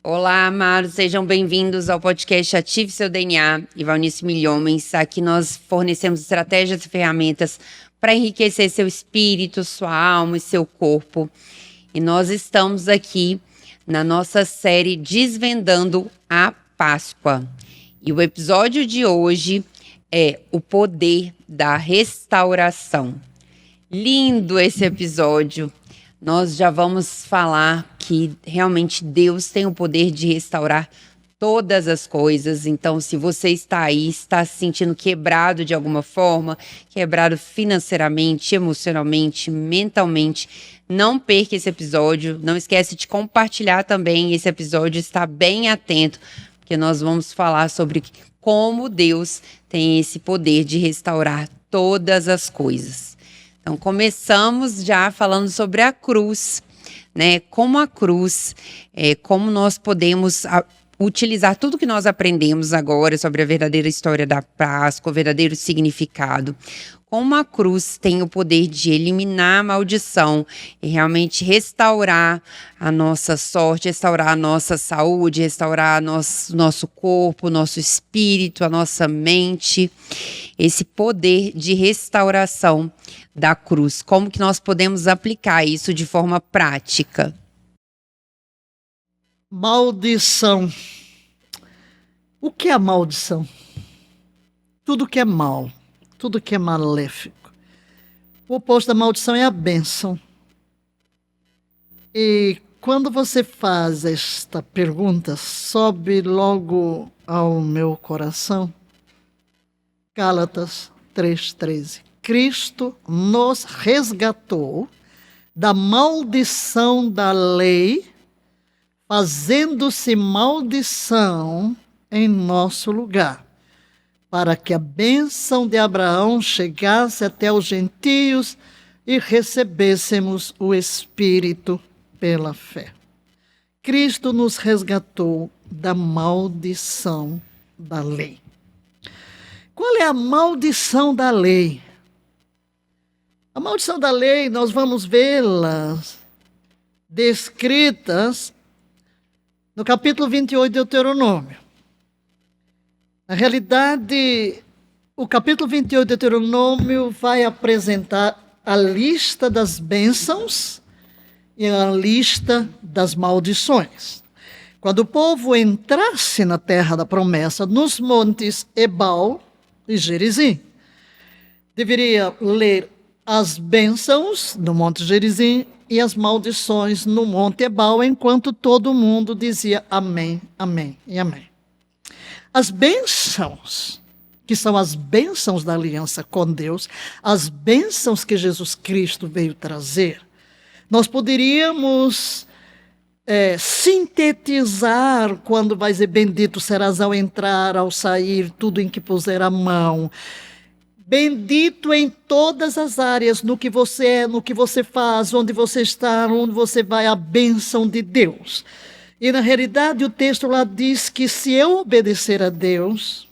Olá, amados, sejam bem-vindos ao podcast Ative Seu DNA e Valnice Milhomens. Aqui nós fornecemos estratégias e ferramentas para enriquecer seu espírito, sua alma e seu corpo. E nós estamos aqui na nossa série Desvendando a Páscoa. E o episódio de hoje é o poder da restauração. Lindo esse episódio. Nós já vamos falar que realmente Deus tem o poder de restaurar todas as coisas. Então, se você está aí, está se sentindo quebrado de alguma forma, quebrado financeiramente, emocionalmente, mentalmente, não perca esse episódio. Não esquece de compartilhar também esse episódio, está bem atento, porque nós vamos falar sobre como Deus tem esse poder de restaurar todas as coisas. Então, começamos já falando sobre a cruz, né? Como a cruz, como nós podemos utilizar tudo que nós aprendemos agora sobre a verdadeira história da Páscoa, o verdadeiro significado. Como a cruz tem o poder de eliminar a maldição e realmente restaurar a nossa sorte, restaurar a nossa saúde, restaurar nosso corpo, nosso espírito, a nossa mente. Esse poder de restauração da cruz. Como que nós podemos aplicar isso de forma prática? Maldição. O que é a maldição? Tudo que é mal. Tudo que é maléfico. O oposto da maldição é a bênção. E quando você faz esta pergunta, sobe logo ao meu coração Gálatas 3,13. Cristo nos resgatou da maldição da lei, fazendo-se maldição em nosso lugar, para que a bênção de Abraão chegasse até os gentios e recebêssemos o Espírito pela fé. Cristo nos resgatou da maldição da lei. Qual é a maldição da lei? A maldição da lei, nós vamos vê-las descritas no capítulo 28 de Deuteronômio. Na realidade, o capítulo 28 de Deuteronômio vai apresentar a lista das bênçãos e a lista das maldições. Quando o povo entrasse na terra da promessa, nos montes Ebal e Gerizim, deveria ler as bênçãos no monte Gerizim e as maldições no monte Ebal, enquanto todo mundo dizia amém, amém e amém. As bênçãos, que são as bênçãos da aliança com Deus, as bênçãos que Jesus Cristo veio trazer, nós poderíamos sintetizar quando vai dizer bendito serás ao entrar, ao sair, tudo em que puser a mão. Bendito em todas as áreas, no que você é, no que você faz, onde você está, onde você vai, a bênção de Deus. E na realidade o texto lá diz que se eu obedecer a Deus,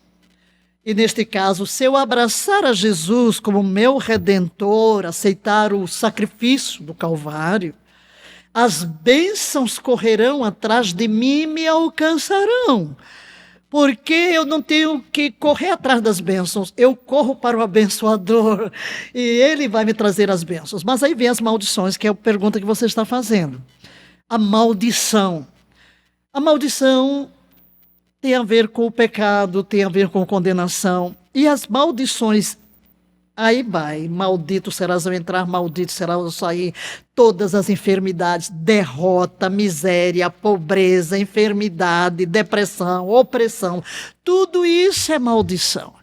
e neste caso, se eu abraçar a Jesus como meu Redentor, aceitar o sacrifício do Calvário, as bênçãos correrão atrás de mim e me alcançarão. Porque eu não tenho que correr atrás das bênçãos, eu corro para o abençoador e ele vai me trazer as bênçãos. Mas aí vem as maldições, que é a pergunta que você está fazendo. A maldição. A maldição tem a ver com o pecado, tem a ver com condenação. E as maldições, aí vai, maldito serás ao entrar, maldito serás ao sair. Todas as enfermidades, derrota, miséria, pobreza, enfermidade, depressão, opressão. Tudo isso é maldição.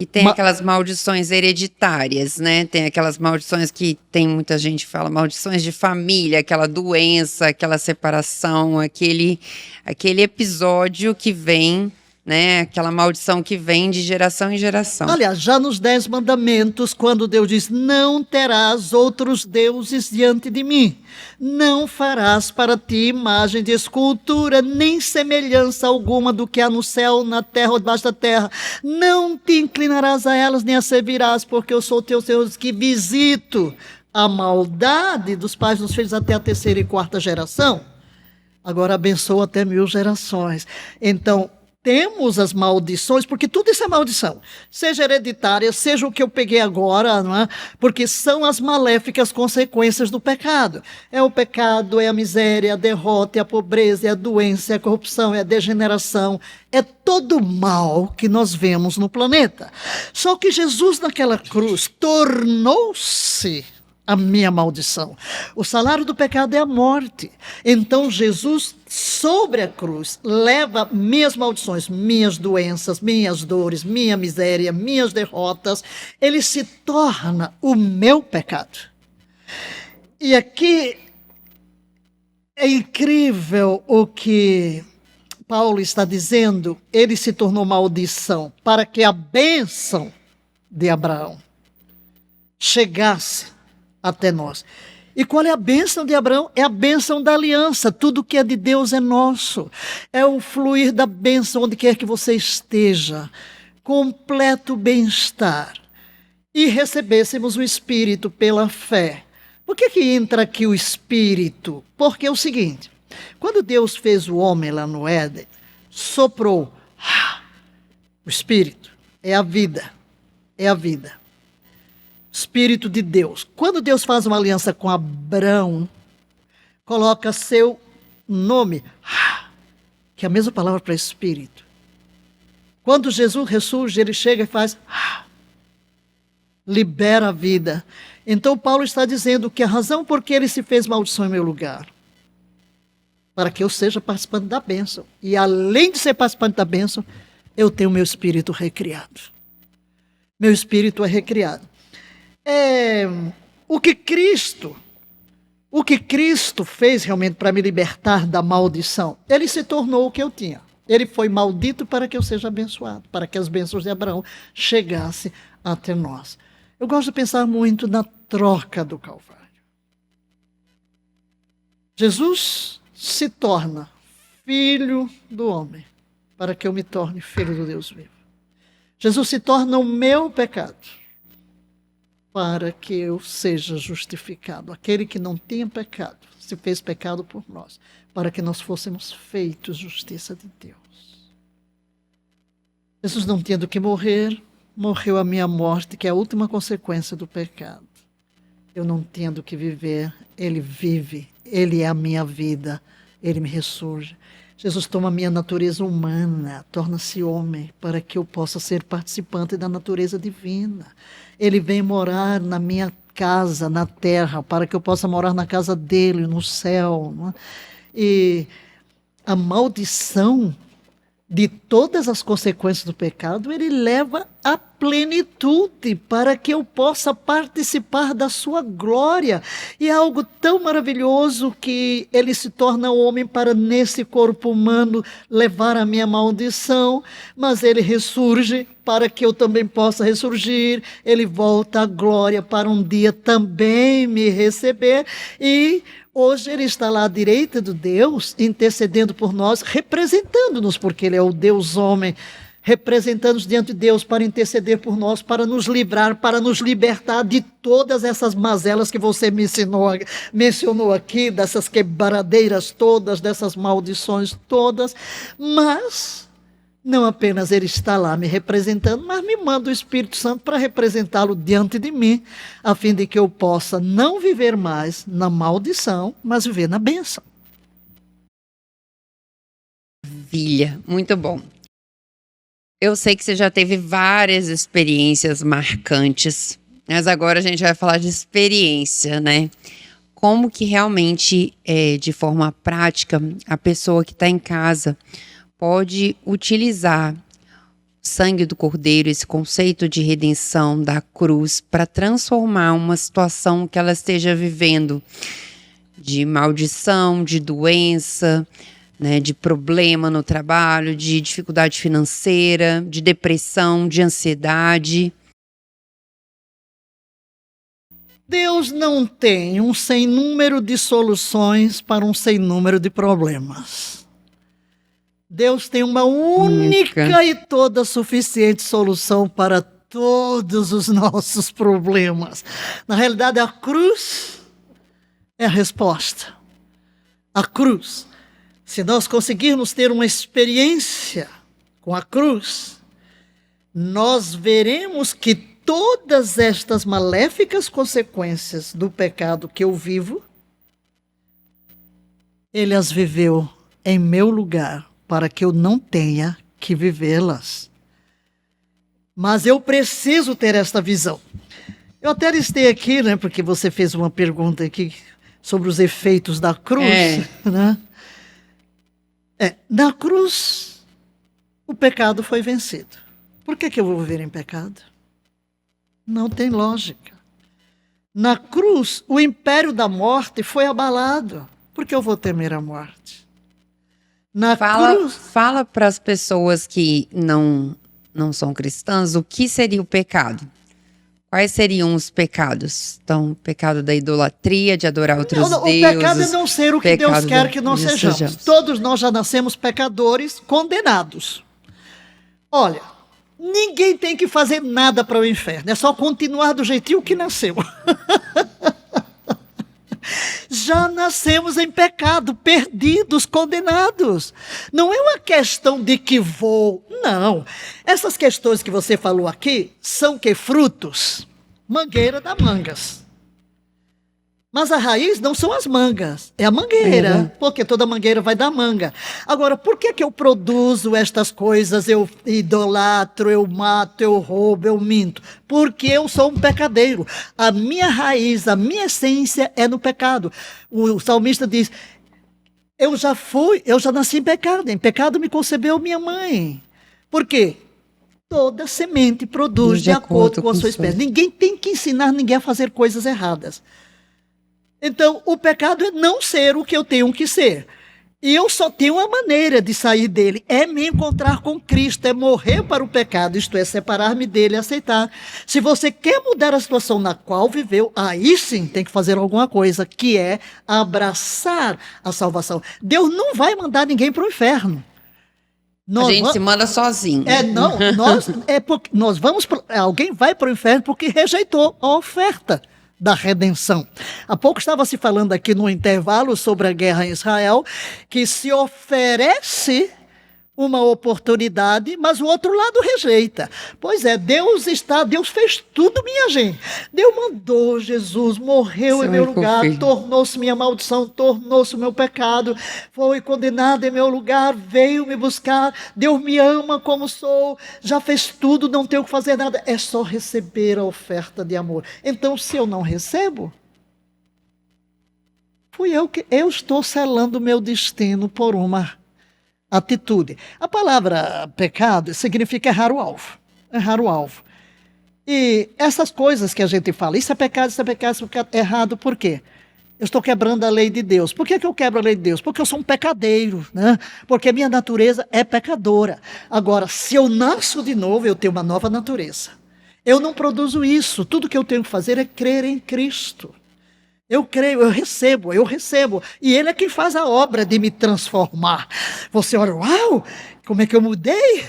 E tem aquelas maldições hereditárias, né? Tem aquelas maldições que tem muita gente que fala, maldições de família, aquela doença, aquela separação, aquele episódio que vem, né? Aquela maldição que vem de geração em geração. Aliás, já nos 10 mandamentos, quando Deus diz, não terás outros deuses diante de mim. Não farás para ti imagem de escultura, nem semelhança alguma do que há no céu, na terra ou debaixo da terra. Não te inclinarás a elas, nem a servirás, porque eu sou o teu Deus que visito a maldade dos pais dos filhos até a terceira e quarta geração. agora abençoa até 1000 gerações. Então, temos as maldições, porque tudo isso é maldição. Seja hereditária, seja o que eu peguei agora, não é? Porque são as maléficas consequências do pecado. É o pecado, é a miséria, é a derrota, é a pobreza, é a doença, é a corrupção, é a degeneração. É todo o mal que nós vemos no planeta. Só que Jesus naquela cruz tornou-se a minha maldição. O salário do pecado é a morte. Então Jesus, sobre a cruz, leva minhas maldições, minhas doenças, minhas dores, minha miséria, minhas derrotas. Ele se torna o meu pecado. E aqui é incrível o que Paulo está dizendo. Ele se tornou maldição para que a bênção de Abraão chegasse até nós. E qual é a bênção de Abraão? É a bênção da aliança. Tudo que é de Deus é nosso. É o fluir da bênção onde quer que você esteja. Completo bem-estar. E recebêssemos o Espírito pela fé. Por que entra aqui o Espírito? Porque é o seguinte, quando Deus fez o homem lá no Éden, soprou o Espírito. É a vida. É a vida. Espírito de Deus. Quando Deus faz uma aliança com Abrão, coloca seu nome, que é a mesma palavra para espírito. Quando Jesus ressurge, ele chega e faz, libera a vida. Então Paulo está dizendo que a razão por que ele se fez maldição em meu lugar, para que eu seja participante da bênção. E além de ser participante da bênção, eu tenho meu espírito recriado. Meu espírito é recriado. O que Cristo fez realmente para me libertar da maldição, ele se tornou o que eu tinha. Ele foi maldito para que eu seja abençoado, para que as bênçãos de Abraão chegassem até nós. Eu gosto de pensar muito na troca do Calvário. Jesus se torna filho do homem, para que eu me torne filho do Deus vivo. Jesus se torna o meu pecado, para que eu seja justificado. Aquele que não tinha pecado, se fez pecado por nós, para que nós fôssemos feitos justiça de Deus. Jesus não tinha do que morrer, morreu a minha morte, que é a última consequência do pecado. Eu não tinha do que viver, ele vive, ele é a minha vida, ele me ressurge. Jesus toma a minha natureza humana, torna-se homem, para que eu possa ser participante da natureza divina. Ele vem morar na minha casa, na terra, para que eu possa morar na casa dele, no céu. Não é? E a maldição de todas as consequências do pecado, ele leva à plenitude, para que eu possa participar da sua glória. E é algo tão maravilhoso que ele se torna homem para, nesse corpo humano, levar a minha maldição, mas ele ressurge para que eu também possa ressurgir. Ele volta à glória para um dia também me receber, e hoje ele está lá à direita de Deus, intercedendo por nós, representando-nos, porque ele é o Deus homem, representando-nos diante de Deus para interceder por nós, para nos livrar, para nos libertar de todas essas mazelas que você mencionou aqui, dessas quebradeiras todas, dessas maldições todas. Mas não apenas ele está lá me representando, mas me manda o Espírito Santo para representá-lo diante de mim, a fim de que eu possa não viver mais na maldição, mas viver na bênção. Maravilha, muito bom. Eu sei que você já teve várias experiências marcantes, mas agora a gente vai falar de experiência, né? Como que realmente, de forma prática, a pessoa que está em casa pode utilizar o sangue do Cordeiro, esse conceito de redenção da cruz, para transformar uma situação que ela esteja vivendo de maldição, de doença, né, de problema no trabalho, de dificuldade financeira, de depressão, de ansiedade. Deus não tem um sem número de soluções para um sem número de problemas. Deus tem uma única e toda suficiente solução para todos os nossos problemas. Na realidade, a cruz é a resposta. A cruz Se nós conseguirmos ter uma experiência com a cruz, nós veremos que todas estas maléficas consequências do pecado que eu vivo, ele as viveu em meu lugar, para que eu não tenha que vivê-las. Mas eu preciso ter esta visão. Eu até listei aqui, né, porque você fez uma pergunta aqui sobre os efeitos da cruz. Né? Na cruz, o pecado foi vencido. Por que eu vou viver em pecado? Não tem lógica. Na cruz, o império da morte foi abalado. Por que eu vou temer a morte? Fala para as pessoas que não são cristãs o que seria o pecado. Quais seriam os pecados? Então, o pecado da idolatria, de adorar outros deuses. O pecado é não ser o que Deus quer que nós sejamos. Todos nós já nascemos pecadores, condenados. Olha, ninguém tem que fazer nada para o inferno. É só continuar do jeitinho que nasceu. Já nascemos em pecado, perdidos, condenados. Não é uma questão de que vou, não. Essas questões que você falou aqui são que frutos? Mangueira dá mangas. Mas a raiz não são as mangas, é a mangueira, porque toda mangueira vai dar manga. Agora, por que eu produzo estas coisas? Eu idolatro, eu mato, eu roubo, eu minto. Porque eu sou um pecadeiro. A minha raiz, a minha essência é no pecado. O salmista diz, eu já nasci em pecado me concebeu minha mãe. Por quê? Toda semente produz de acordo com a sua espécie. Ninguém tem que ensinar ninguém a fazer coisas erradas. Então, o pecado é não ser o que eu tenho que ser. E eu só tenho uma maneira de sair dele, é me encontrar com Cristo, é morrer para o pecado, isto é, separar-me dele e aceitar. Se você quer mudar a situação na qual viveu, aí sim tem que fazer alguma coisa, que é abraçar a salvação. Deus não vai mandar ninguém para o inferno. A gente se manda sozinho. Alguém vai para o inferno porque rejeitou a oferta da redenção. Há pouco estava se falando aqui no intervalo sobre a guerra em Israel, que se oferece uma oportunidade, mas o outro lado rejeita. Pois é, Deus fez tudo, minha gente. Deus mandou Jesus, morreu em meu lugar, tornou-se minha maldição, tornou-se o meu pecado, foi condenado em meu lugar, veio me buscar, Deus me ama como sou, já fez tudo, não tenho que fazer nada, é só receber a oferta de amor. Então, se eu não recebo, eu estou selando o meu destino por uma atitude. A palavra pecado significa errar o alvo. Errar o alvo. E essas coisas que a gente fala, isso é pecado, isso é pecado, isso é pecado, errado, por quê? Eu estou quebrando a lei de Deus. Por que eu quebro a lei de Deus? Porque eu sou um pecadeiro, né? Porque a minha natureza é pecadora. Agora, se eu nasço de novo, eu tenho uma nova natureza. Eu não produzo isso. Tudo que eu tenho que fazer é crer em Cristo. Eu creio, eu recebo. E Ele é quem faz a obra de me transformar. Você olha, uau, como é que eu mudei?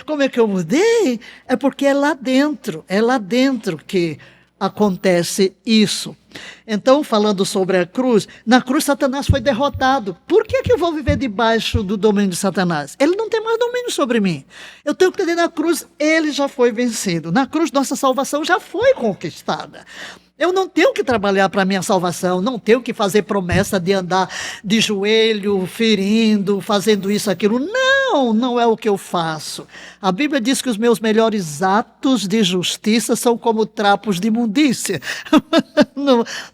Como é que eu mudei? É porque é lá dentro que acontece isso. Então, falando sobre a cruz, na cruz Satanás foi derrotado. Por que eu vou viver debaixo do domínio de Satanás? Ele não tem mais domínio sobre mim. Eu tenho que entender, na cruz ele já foi vencido. Na cruz nossa salvação já foi conquistada. Eu não tenho que trabalhar para a minha salvação, não tenho que fazer promessa de andar de joelho, ferindo, fazendo isso, aquilo. Não é o que eu faço. A Bíblia diz que os meus melhores atos de justiça são como trapos de imundícia.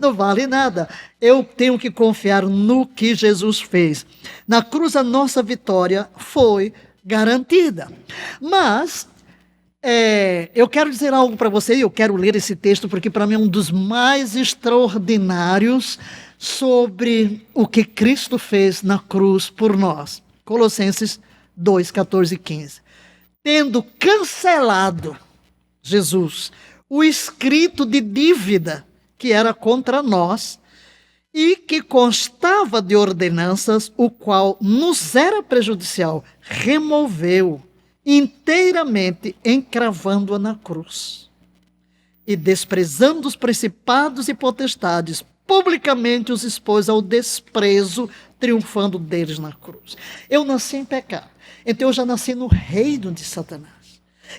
Não vale nada. Eu tenho que confiar no que Jesus fez. Na cruz a nossa vitória foi garantida. Mas eu quero dizer algo para você, e eu quero ler esse texto, porque para mim é um dos mais extraordinários sobre o que Cristo fez na cruz por nós. Colossenses 2, 14 e 15. Tendo cancelado, Jesus, o escrito de dívida que era contra nós e que constava de ordenanças, o qual nos era prejudicial, removeu inteiramente, encravando-a na cruz. E desprezando os principados e potestades, publicamente os expôs ao desprezo, triunfando deles na cruz. Eu nasci em pecado, então eu já nasci no reino de Satanás.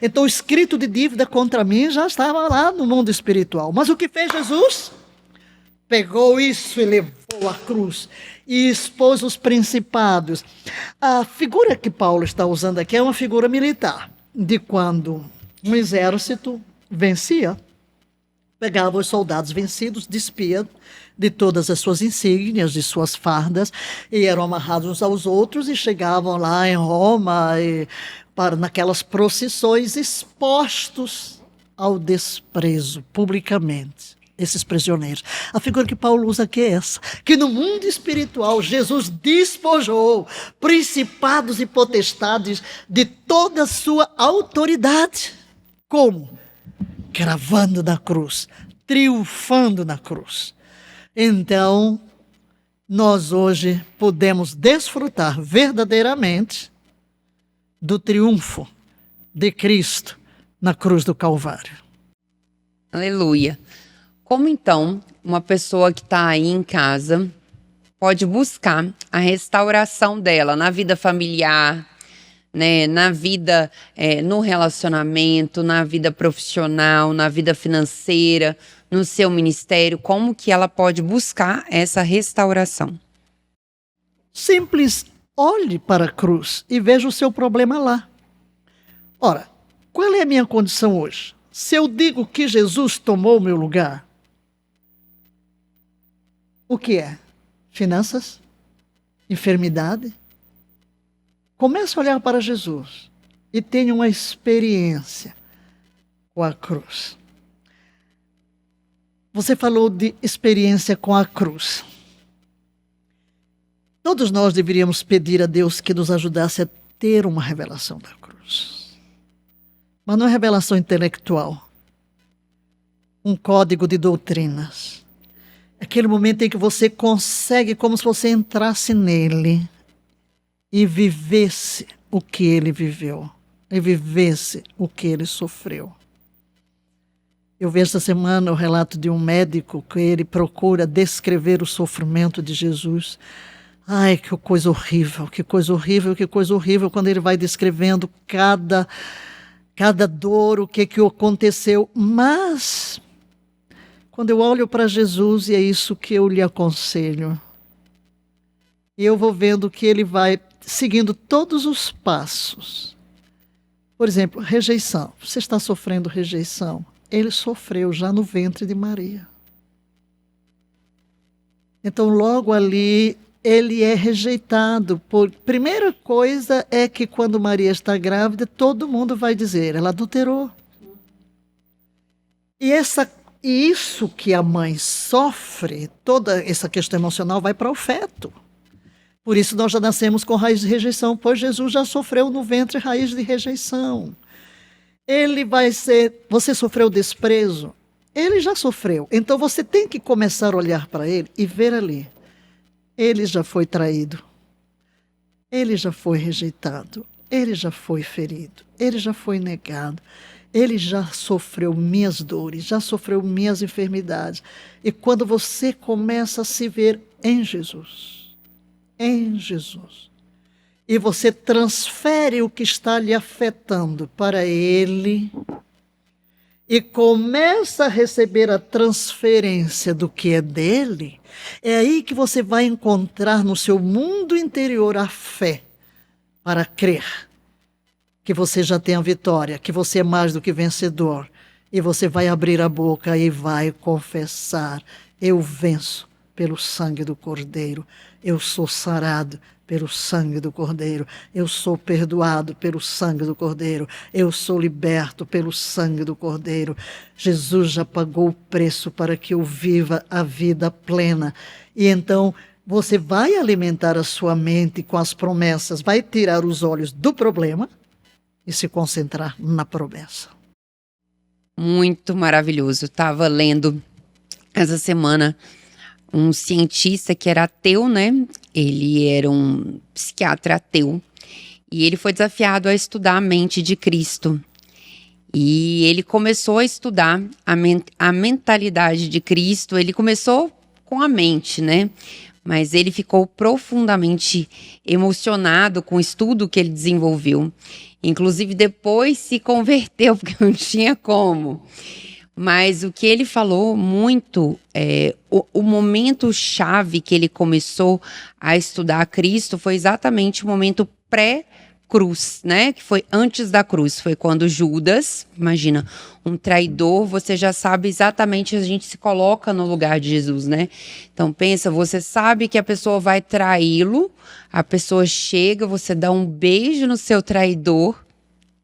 Então o escrito de dívida contra mim já estava lá no mundo espiritual. Mas o que fez Jesus? Pegou isso e levou à cruz e expôs os principados. A figura que Paulo está usando aqui é uma figura militar, de quando um exército vencia, pegava os soldados vencidos, despia de todas as suas insígnias, de suas fardas, e eram amarrados uns aos outros e chegavam lá em Roma, naquelas procissões, expostos ao desprezo publicamente. Esses prisioneiros. A figura que Paulo usa aqui é essa, que no mundo espiritual Jesus despojou principados e potestades de toda a sua autoridade. Como? Cravando na cruz, triunfando na cruz. Então, nós hoje podemos desfrutar verdadeiramente do triunfo de Cristo na cruz do Calvário. Aleluia. Como então uma pessoa que está aí em casa pode buscar a restauração dela na vida familiar, né, na vida, no relacionamento, na vida profissional, na vida financeira, no seu ministério? Como que ela pode buscar essa restauração? Simples, olhe para a cruz e veja o seu problema lá. Ora, qual é a minha condição hoje? Se eu digo que Jesus tomou o meu lugar, o que é? Finanças? Enfermidade? Comece a olhar para Jesus e tenha uma experiência com a cruz. Você falou de experiência com a cruz. Todos nós deveríamos pedir a Deus que nos ajudasse a ter uma revelação da cruz. Mas não é revelação intelectual. Um código de doutrinas. Aquele momento em que você consegue, como se você entrasse nele e vivesse o que ele viveu, e vivesse o que ele sofreu. Eu vi esta semana o relato de um médico que ele procura descrever o sofrimento de Jesus. Ai, que coisa horrível, que coisa horrível, que coisa horrível, quando ele vai descrevendo cada dor, o que aconteceu. Mas quando eu olho para Jesus, e é isso que eu lhe aconselho, eu vou vendo que ele vai seguindo todos os passos. Por exemplo, rejeição. Você está sofrendo rejeição. Ele sofreu já no ventre de Maria. Então, logo ali, ele é rejeitado. Primeira coisa é que quando Maria está grávida, todo mundo vai dizer, ela adulterou. E isso que a mãe sofre, toda essa questão emocional vai para o feto. Por isso nós já nascemos com raiz de rejeição, pois Jesus já sofreu no ventre raiz de rejeição. Você sofreu desprezo? Ele já sofreu. Então você tem que começar a olhar para ele e ver ali. Ele já foi traído. Ele já foi rejeitado. Ele já foi ferido. Ele já foi negado. Ele já sofreu minhas dores, já sofreu minhas enfermidades. E quando você começa a se ver em Jesus, e você transfere o que está lhe afetando para ele, e começa a receber a transferência do que é dele, é aí que você vai encontrar no seu mundo interior a fé para crer que você já tem a vitória, que você é mais do que vencedor. E você vai abrir a boca e vai confessar: eu venço pelo sangue do Cordeiro, eu sou sarado pelo sangue do Cordeiro, eu sou perdoado pelo sangue do Cordeiro, eu sou liberto pelo sangue do Cordeiro. Jesus já pagou o preço para que eu viva a vida plena. E então você vai alimentar a sua mente com as promessas, vai tirar os olhos do problema e se concentrar na promessa. Muito maravilhoso. Estava lendo essa semana um cientista que era ateu, né? Ele era um psiquiatra ateu e ele foi desafiado a estudar a mente de Cristo. E ele começou a estudar a mentalidade de Cristo. Ele começou com a mente, né? mas ele ficou profundamente emocionado com o estudo que ele desenvolveu. Inclusive, depois se converteu, porque não tinha como. Mas o que ele falou muito, o momento chave que ele começou a estudar Cristo foi exatamente o momento pré-cruz, né? Que foi antes da cruz. Foi quando Judas, imagina, um traidor, você já sabe exatamente, a gente se coloca no lugar de Jesus, né? Então pensa, você sabe que a pessoa vai traí-lo, a pessoa chega, você dá um beijo no seu traidor,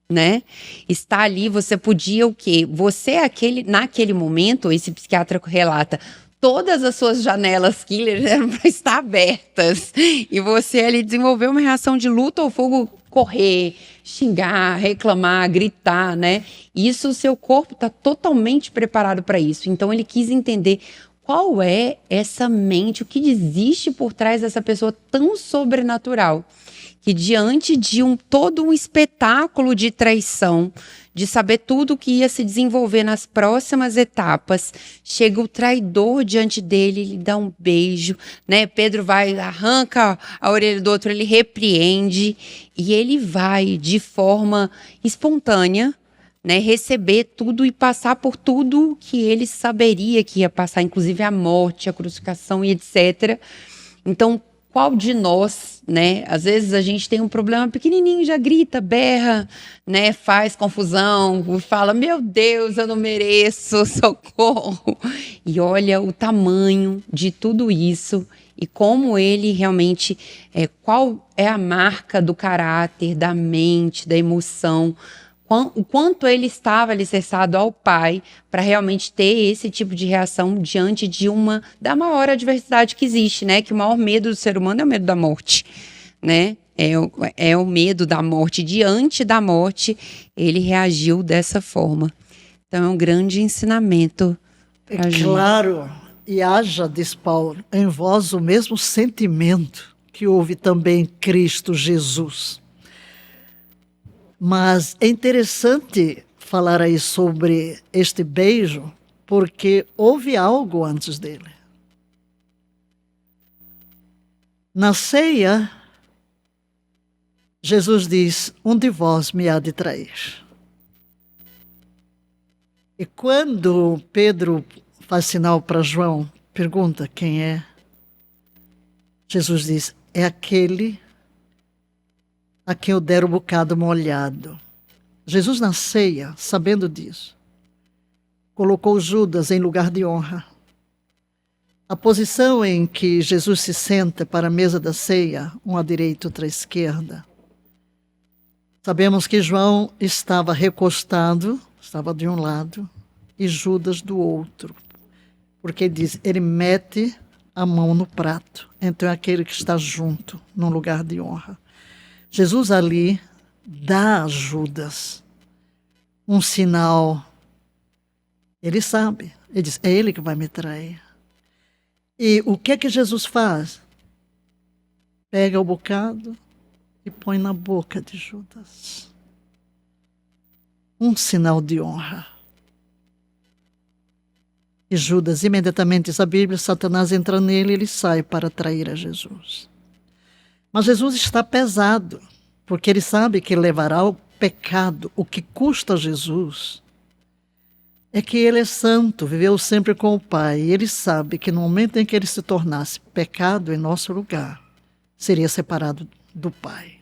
né? Está ali, você podia o quê? Você, naquele momento, esse psiquiatra relata, todas as suas janelas killer eram para estar abertas. E você ali desenvolveu uma reação de luta ou fogo, correr, xingar, reclamar, gritar, né? Isso, o seu corpo está totalmente preparado para isso. Então, ele quis entender qual é essa mente, o que existe por trás dessa pessoa tão sobrenatural, que diante de todo um espetáculo de traição, de saber tudo o que ia se desenvolver nas próximas etapas, chega o traidor diante dele, ele dá um beijo, né? Pedro vai, arranca a orelha do outro, ele repreende, e ele vai de forma espontânea, né, receber tudo e passar por tudo que ele saberia que ia passar, inclusive a morte, a crucificação e etc. Então, qual de nós, né? Às vezes a gente tem um problema pequenininho, já grita, berra, né? Faz confusão, fala, meu Deus, eu não mereço, socorro. E olha o tamanho de tudo isso e como ele realmente, qual é a marca do caráter, da mente, da emoção, o quanto ele estava alicerçado ao Pai para realmente ter esse tipo de reação diante da maior adversidade que existe, né? Que o maior medo do ser humano é o medo da morte, né? É o medo da morte. Diante da morte, ele reagiu dessa forma. Então, é um grande ensinamento para a gente. Claro, e haja, diz Paulo, em vós o mesmo sentimento que houve também em Cristo Jesus. Mas é interessante falar aí sobre este beijo, porque houve algo antes dele. Na ceia, Jesus diz, um de vós me há de trair. E quando Pedro faz sinal para João, pergunta quem é, Jesus diz, é aquele a quem eu der o bocado molhado. Jesus na ceia, sabendo disso, colocou Judas em lugar de honra. A posição em que Jesus se senta para a mesa da ceia, um à direita, outro à esquerda. Sabemos que João estava recostado, estava de um lado, e Judas do outro. Porque diz, ele mete a mão no prato, então é aquele que está junto, num lugar de honra. Jesus ali dá a Judas um sinal. Ele sabe. Ele diz, é ele que vai me trair. E o que é que Jesus faz? Pega o bocado e põe na boca de Judas. Um sinal de honra. E Judas, imediatamente, diz a Bíblia, Satanás entra nele e ele sai para trair a Jesus. Mas Jesus está pesado, porque ele sabe que levará ao pecado. O que custa a Jesus é que ele é santo, viveu sempre com o Pai. E ele sabe que no momento em que ele se tornasse pecado em nosso lugar, seria separado do Pai.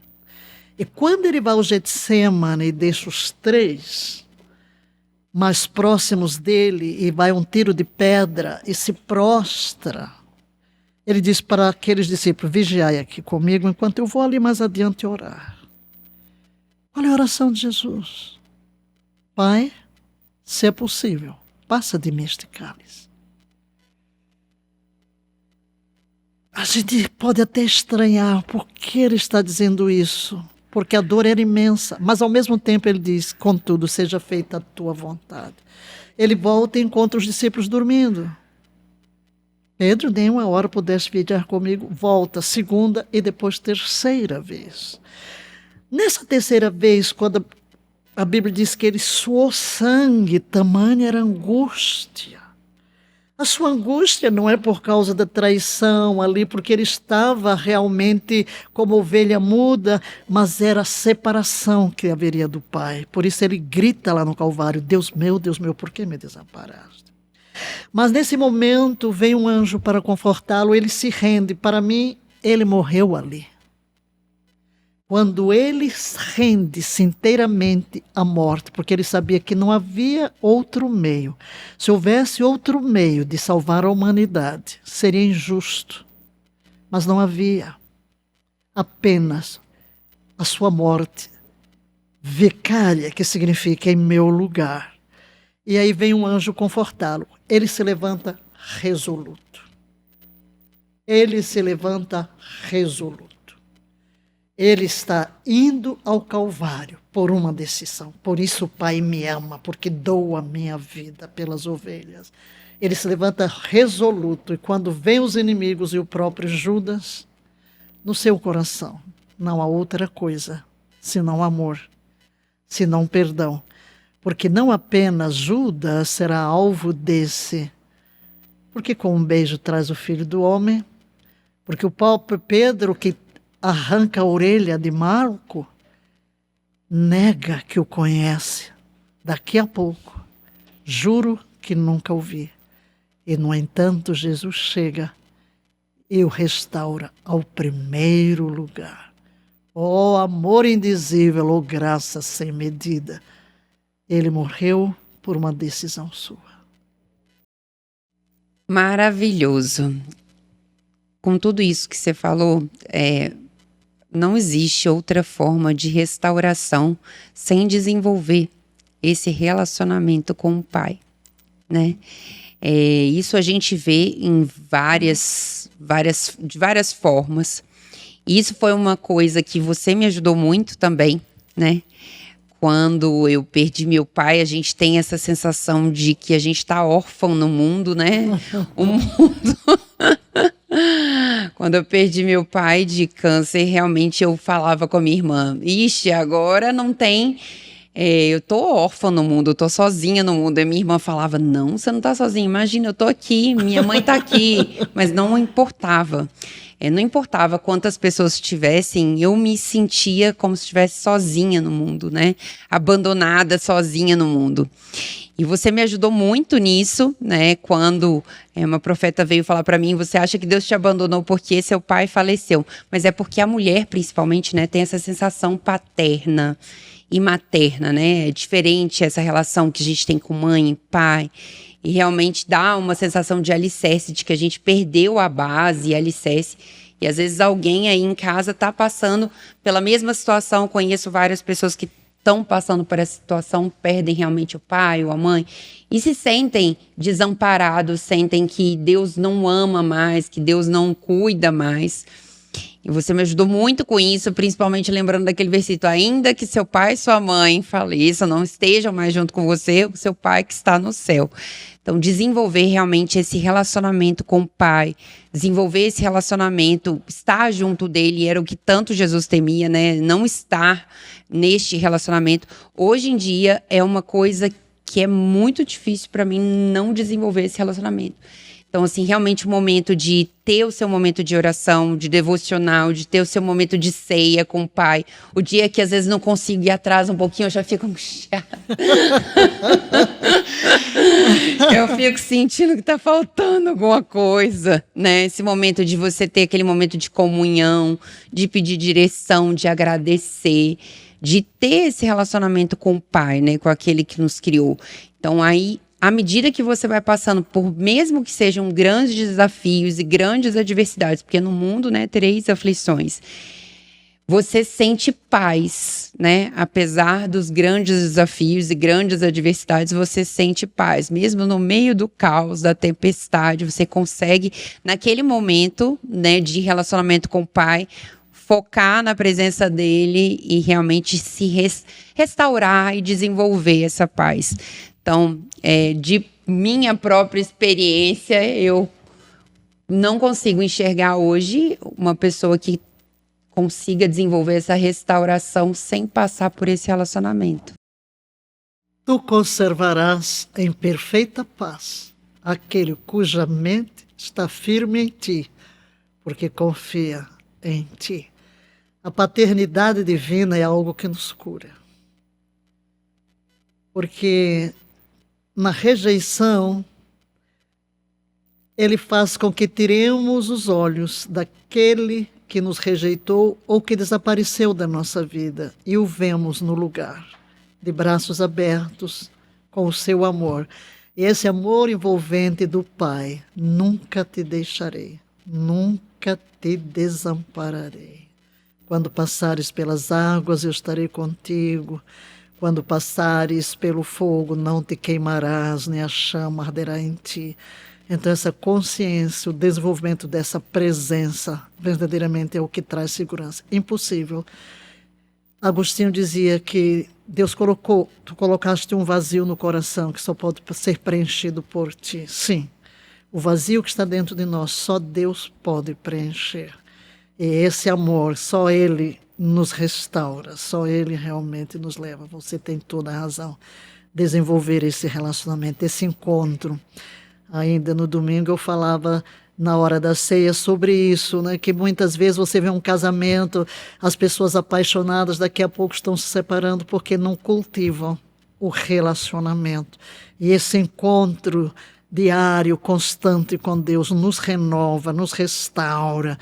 E quando ele vai ao Getsemane e deixa os três mais próximos dele e vai um tiro de pedra e se prostra, ele diz para aqueles discípulos, vigiai aqui comigo enquanto eu vou ali mais adiante orar. Olha a oração de Jesus. Pai, se é possível, passa de mim este cálice. A gente pode até estranhar por que ele está dizendo isso, porque a dor era imensa, mas ao mesmo tempo ele diz, contudo, seja feita a tua vontade. Ele volta e encontra os discípulos dormindo. Pedro, nem uma hora pudeste vigiar comigo, volta, segunda e depois terceira vez. Nessa terceira vez, quando a Bíblia diz que ele suou sangue, tamanha era a angústia. A sua angústia não é por causa da traição ali, porque ele estava realmente como ovelha muda, mas era a separação que haveria do Pai. Por isso ele grita lá no Calvário: Deus meu, por que me desamparaste? Mas nesse momento vem um anjo para confortá-lo, ele se rende. Para mim, ele morreu ali. Quando ele rende-se inteiramente à morte, porque ele sabia que não havia outro meio. Se houvesse outro meio de salvar a humanidade, seria injusto. Mas não havia. Apenas a sua morte vicária, que significa em meu lugar. E aí vem um anjo confortá-lo. Ele se levanta resoluto. Ele se levanta resoluto. Ele está indo ao Calvário por uma decisão. Por isso o Pai me ama, porque dou a minha vida pelas ovelhas. Ele se levanta resoluto, e quando vem os inimigos e o próprio Judas, no seu coração não há outra coisa senão amor, senão perdão. Porque não apenas Judas será alvo desse, porque com um beijo traz o Filho do Homem, porque o próprio Pedro, que arranca a orelha de Marco, nega que o conhece. Daqui a pouco, juro que nunca o vi. E, no entanto, Jesus chega e o restaura ao primeiro lugar. Oh, amor indizível, oh, graça sem medida. Ele morreu por uma decisão sua. Maravilhoso. Com tudo isso que você falou, não existe outra forma de restauração sem desenvolver esse relacionamento com o Pai, né? Isso a gente vê em de várias formas. E isso foi uma coisa que você me ajudou muito também, né? Quando eu perdi meu pai, a gente tem essa sensação de que a gente está órfão no mundo, né? O mundo... Quando eu perdi meu pai de câncer, realmente eu falava com a minha irmã: ixi, agora não tem... eu tô órfã no mundo, eu tô sozinha no mundo. E minha irmã falava: não, você não tá sozinha, imagina, eu tô aqui, minha mãe tá aqui. Mas não importava. Não importava quantas pessoas tivessem, eu me sentia como se estivesse sozinha no mundo, né? Abandonada, sozinha no mundo. E você me ajudou muito nisso, né? Quando uma profeta veio falar para mim: você acha que Deus te abandonou porque seu pai faleceu? Mas é porque a mulher, principalmente, né, tem essa sensação paterna e materna, né? É diferente essa relação que a gente tem com mãe e pai. E realmente dá uma sensação de alicerce, de que a gente perdeu a base e alicerce. E às vezes alguém aí em casa está passando pela mesma situação. Conheço várias pessoas que estão passando por essa situação, perdem realmente o pai ou a mãe e se sentem desamparados, sentem que Deus não ama mais, que Deus não cuida mais. E você me ajudou muito com isso, principalmente lembrando daquele versículo: ainda que seu pai e sua mãe faleçam, não estejam mais junto com você, o seu pai que está no céu. Então, desenvolver realmente esse relacionamento com o Pai, desenvolver esse relacionamento, estar junto dele, era o que tanto Jesus temia, né? Não estar neste relacionamento. Hoje em dia, é uma coisa que é muito difícil para mim não desenvolver esse relacionamento. Então, assim, realmente o momento de ter o seu momento de oração, de devocional, de ter o seu momento de ceia com o Pai. O dia que às vezes não consigo ir atrás um pouquinho, eu já fico angustiada. Eu fico sentindo que tá faltando alguma coisa, né? Esse momento de você ter aquele momento de comunhão, de pedir direção, de agradecer, de ter esse relacionamento com o Pai, né? Com aquele que nos criou. Então, aí, à medida que você vai passando por, mesmo que sejam grandes desafios e grandes adversidades, porque no mundo, né, tereis aflições, você sente paz, né? Apesar dos grandes desafios e grandes adversidades, você sente paz. Mesmo no meio do caos, da tempestade, você consegue, naquele momento, né, de relacionamento com o Pai, focar na presença dele e realmente se restaurar e desenvolver essa paz. Então, de minha própria experiência, eu não consigo enxergar hoje uma pessoa que consiga desenvolver essa restauração sem passar por esse relacionamento. Tu conservarás em perfeita paz aquele cuja mente está firme em ti, porque confia em ti. A paternidade divina é algo que nos cura. Porque na rejeição, ele faz com que tiremos os olhos daquele que nos rejeitou ou que desapareceu da nossa vida e o vemos no lugar, de braços abertos, com o seu amor. E esse amor envolvente do Pai: nunca te deixarei, nunca te desampararei. Quando passares pelas águas, eu estarei contigo. Quando passares pelo fogo, não te queimarás, nem a chama arderá em ti. Então essa consciência, o desenvolvimento dessa presença, verdadeiramente é o que traz segurança. Impossível. Agostinho dizia que Deus tu colocaste um vazio no coração que só pode ser preenchido por ti. Sim, o vazio que está dentro de nós, só Deus pode preencher. E esse amor, só Ele nos restaura, só Ele realmente nos leva. Você tem toda a razão. Desenvolver esse relacionamento, esse encontro. Ainda no domingo eu falava na hora da ceia sobre isso, né? Que muitas vezes você vê um casamento, as pessoas apaixonadas daqui a pouco estão se separando porque não cultivam o relacionamento. E esse encontro diário, constante com Deus nos renova, nos restaura.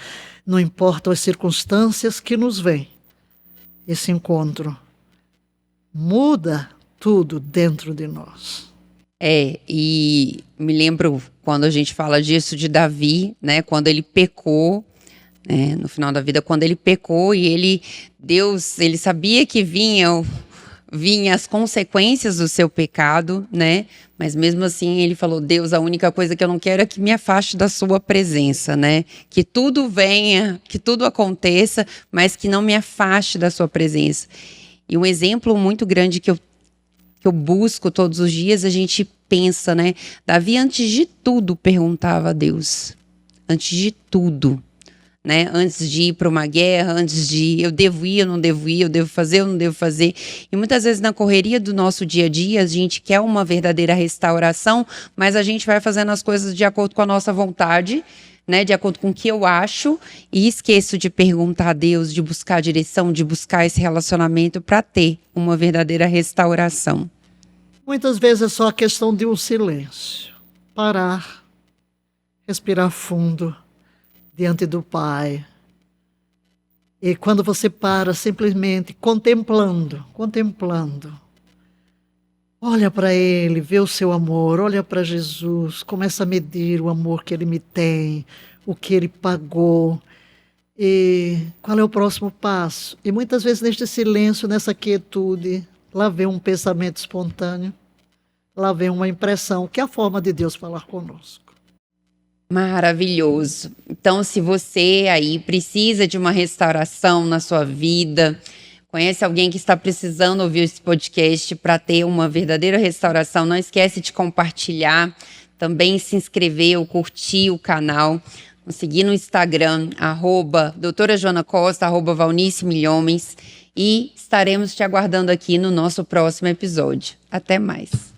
Não importam as circunstâncias que nos vêm. Esse encontro muda tudo dentro de nós. E me lembro quando a gente fala disso de Davi, né? Quando ele pecou, né? No final da vida, quando ele pecou e Deus, ele sabia que vinha as consequências do seu pecado, né? Mas mesmo assim ele falou: Deus, a única coisa que eu não quero é que me afaste da sua presença, né? Que tudo venha, que tudo aconteça, mas que não me afaste da sua presença. E um exemplo muito grande que eu busco todos os dias, a gente pensa, né? Davi, antes de tudo, perguntava a Deus. Antes de tudo, né? Antes de ir para uma guerra, antes de eu devo ir, eu não devo ir, eu devo fazer, eu não devo fazer. E muitas vezes na correria do nosso dia a dia, a gente quer uma verdadeira restauração, mas a gente vai fazendo as coisas de acordo com a nossa vontade, né, de acordo com o que eu acho, e esqueço de perguntar a Deus, de buscar a direção, de buscar esse relacionamento para ter uma verdadeira restauração. Muitas vezes é só a questão de um silêncio. Parar, respirar fundo diante do Pai. E quando você para simplesmente contemplando, olha para Ele, vê o seu amor, olha para Jesus, começa a medir o amor que Ele me tem, o que Ele pagou, e qual é o próximo passo. E muitas vezes neste silêncio, nessa quietude, lá vem um pensamento espontâneo, lá vem uma impressão, que é a forma de Deus falar conosco. Maravilhoso. Então, se você aí precisa de uma restauração na sua vida, conhece alguém que está precisando ouvir esse podcast para ter uma verdadeira restauração, não esquece de compartilhar, também se inscrever ou curtir o canal, seguir no Instagram, @doutora Joana Costa, @Valnice Milhomens, e estaremos te aguardando aqui no nosso próximo episódio. Até mais.